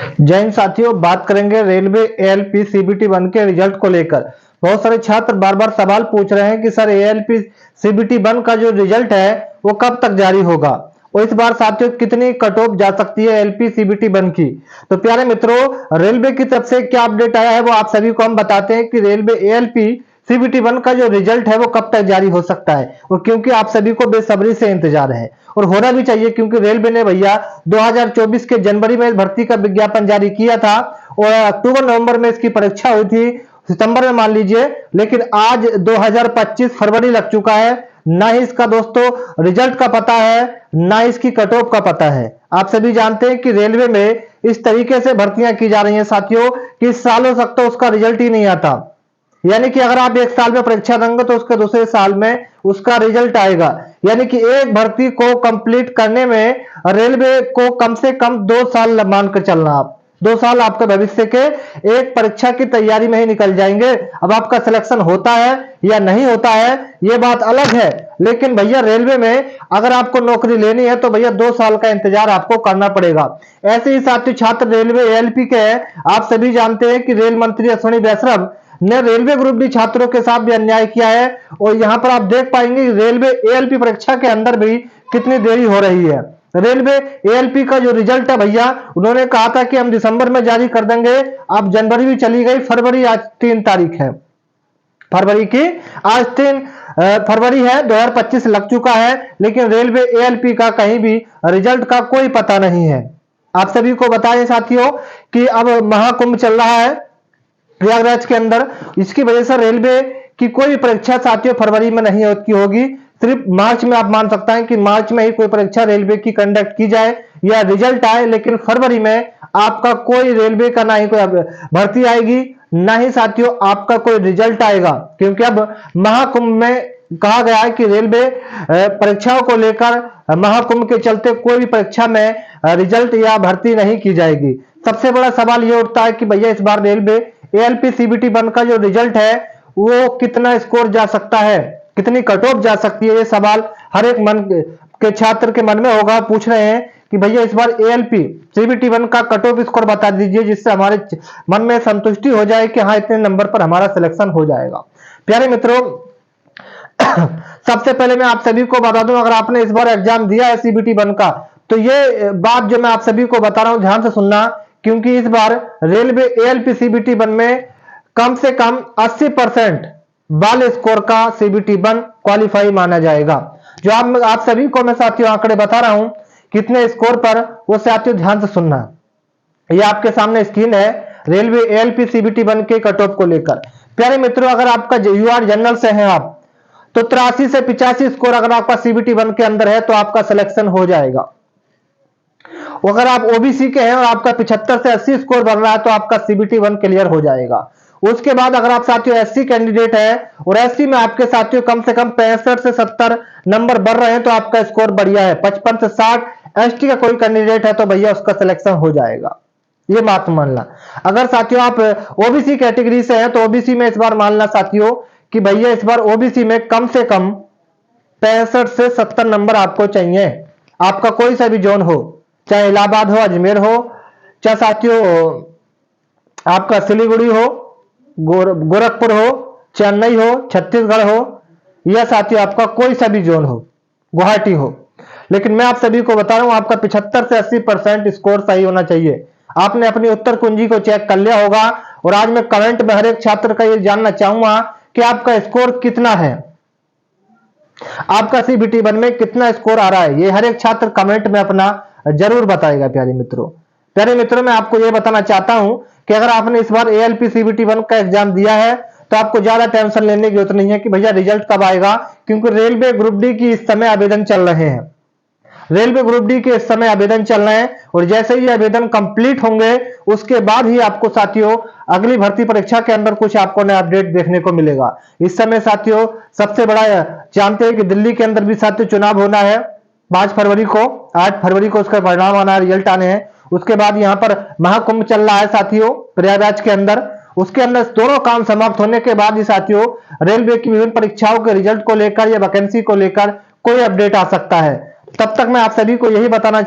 जय हिंद साथियों, बात करेंगे रेलवे एएलपी सीबीटी 1 के रिजल्ट को लेकर। बहुत सारे छात्र बार बार सवाल पूछ रहे हैं कि सर एएलपी सीबीटी 1 का जो रिजल्ट है वो कब तक जारी होगा और इस बार साथियों कितनी कट ऑफ जा सकती है एलपी सीबीटी 1 की। तो प्यारे मित्रों, रेलवे की तरफ से क्या अपडेट आया है वो आप सभी को हम बताते हैं कि रेलवे एएलपी सीबीटी 1 का जो रिजल्ट है वो कब तक जारी हो सकता है, और क्योंकि आप सभी को बेसब्री से इंतजार है और होना भी चाहिए, क्योंकि रेलवे ने भैया 2024 के जनवरी में भर्ती का विज्ञापन जारी किया था और अक्टूबर नवंबर में इसकी परीक्षा हुई थी, सितंबर में मान लीजिए, लेकिन आज 2025 फरवरी लग चुका है। ना ही इसका दोस्तों रिजल्ट का पता है, ना ही इसकी कट ऑफ का पता है। आप सभी जानते हैं कि रेलवे में इस तरीके से भर्तियां की जा रही हैं साथियों कि सालों तक तो उसका रिजल्ट ही नहीं आता। यानी कि अगर आप एक साल में परीक्षा देंगे तो उसके दूसरे साल में उसका रिजल्ट आएगा। यानी कि एक भर्ती को कंप्लीट करने में रेलवे को कम से कम 2 साल मानकर चलना। आप 2 साल आपके भविष्य के एक परीक्षा की तैयारी में ही निकल जाएंगे। अब आपका सिलेक्शन होता है या नहीं होता है यह बात अलग है, लेकिन भैया रेलवे में अगर आपको नौकरी लेनी है तो भैया 2 साल का इंतजार आपको करना पड़ेगा। ऐसे ही साथी छात्र रेलवे एएलपी के हैं। आप सभी जानते हैं कि रेल मंत्री अश्विनी वैष्णव ने रेलवे ग्रुप डी छात्रों के साथ भी अन्याय किया है, और यहां पर आप देख पाएंगे रेलवे एएलपी परीक्षा के अंदर भी कितनी देरी हो रही है। रेलवे एएलपी का जो रिजल्ट है भैया, उन्होंने कहा था कि हम दिसंबर में जारी कर देंगे। अब जनवरी भी चली गई, फरवरी आज 3 तारीख है फरवरी की, आज 3 फरवरी है, 2025 लग चुका है, लेकिन रेलवे एएलपी का कहीं भी रिजल्ट का कोई पता नहीं है। आप सभी को बताएं साथियों कि अब महाकुंभ चल रहा है प्रयागराज के अंदर, इसकी वजह से रेलवे की कोई परीक्षा साथियों फरवरी में नहीं होगी, सिर्फ मार्च में आप मान सकते हैं कि मार्च में ही कोई परीक्षा रेलवे की कंडक्ट की जाए या रिजल्ट आए, लेकिन फरवरी में आपका कोई रेलवे का ना ही कोई भर्ती आएगी, ना ही साथियों आपका कोई रिजल्ट आएगा, क्योंकि अब महाकुंभ में कहा गया है कि रेलवे परीक्षाओं को लेकर महाकुंभ के चलते कोई भी परीक्षा में रिजल्ट या भर्ती नहीं की जाएगी। सबसे बड़ा सवाल यह उठता है कि भैया इस बार रेलवे एएलपी सीबीटी 1 का जो रिजल्ट है वो कितना स्कोर जा सकता है, कितनी कट ऑफ जा सकती है, ये सवाल हर एक मन के छात्र के मन में होगा। पूछ रहे हैं कि भैया इस बार एएलपी सीबीटी 1 का कट ऑफ स्कोर बता दीजिए, जिससे हमारे मन में संतुष्टि हो जाए कि हाँ इतने नंबर पर हमारा सिलेक्शन हो जाएगा। प्यारे मित्रों, सबसे पहले मैं आप सभी को बता दूं, अगर आपने इस बार एग्जाम दिया है सीबीटी 1 का, तो ये बात जो मैं आप सभी को बता रहा हूं ध्यान से सुनना, क्योंकि इस बार रेलवे एएलपी सीबीटी 1 में कम से कम 80% बाल स्कोर का सीबीटी 1 क्वालिफाई माना जाएगा। जो आप सभी को मैं साथियों आंकड़े बता रहा हूं कितने स्कोर पर, वो साथियों ध्यान से सुनना। ये आपके सामने स्क्रीन है रेलवे एएलपी सीबीटी 1 के कट ऑफ को लेकर। प्यारे मित्रों, अगर आपका यूआर जनरल से है आप, तो 83 से 85 स्कोर अगर आपका सीबीटी 1 के अंदर है तो आपका सिलेक्शन हो जाएगा। अगर आप ओबीसी के हैं और आपका 75 से 80 स्कोर बन रहा है तो आपका सीबीटी 1 क्लियर हो जाएगा। उसके बाद अगर आप साथियों एससी कैंडिडेट है और एससी में आपके साथियों कम से कम 65 से 70 नंबर बढ़ रहे हैं तो आपका स्कोर बढ़िया है। 55 से 60 एसटी का कोई कैंडिडेट है तो भैया उसका सिलेक्शन हो जाएगा, ये बात मानना। अगर साथियों आप ओबीसी कैटेगरी से हैं तो ओबीसी में इस बार मानना साथियों कि भैया इस बार ओबीसी में कम से कम 65 से 70 नंबर आपको चाहिए। आपका कोई सा भी जोन हो, चाहे इलाहाबाद हो, अजमेर हो, चाहे साथियों आपका सिलीगुड़ी हो, गोरखपुर हो, चेन्नई हो, छत्तीसगढ़ हो, या साथियों आपका कोई सा भी जोन हो, गुवाहाटी हो, लेकिन मैं आप सभी को बता रहा हूं आपका 75 से 80% स्कोर सही होना चाहिए। आपने अपनी उत्तर कुंजी को चेक कर लिया होगा, और आज मैं कमेंट में हर एक छात्र का ये जानना चाहूंगा कि आपका स्कोर कितना है, आपका सीबीटी 1 में कितना स्कोर आ रहा है, ये हर एक छात्र कमेंट में अपना जरूर बताएगा। प्यारे मित्रों, मैं आपको यह बताना चाहता हूं कि अगर आपने इस बार एएलपी सीबीटी 1 का एग्जाम दिया है तो आपको ज्यादा टेंशन लेने की जरूरत नहीं है कि भैया रिजल्ट कब आएगा, क्योंकि रेलवे ग्रुप डी की इस समय आवेदन चल रहे हैं। रेलवे ग्रुप डी के इस समय आवेदन चल रहे हैं, और जैसे ही आवेदन कंप्लीट होंगे उसके बाद ही आपको साथियों अगली भर्ती परीक्षा के अंदर कुछ आपको नया अपडेट देखने को मिलेगा। इस समय साथियों सबसे बड़ा जानते हैं कि दिल्ली के अंदर भी साथियों चुनाव होना है 5 फरवरी को, 8 फरवरी को उसका परिणाम आना है, रिजल्ट आने हैं। उसके बाद यहाँ पर महाकुंभ चल रहा है साथियों प्रयागराज के अंदर, उसके अंदर दोनों काम समाप्त होने के बाद ही साथियों रेलवे की विभिन्न परीक्षाओं के रिजल्ट को लेकर या वैकेंसी को लेकर कोई अपडेट आ सकता है। तब तक मैं आप सभी को यही बताना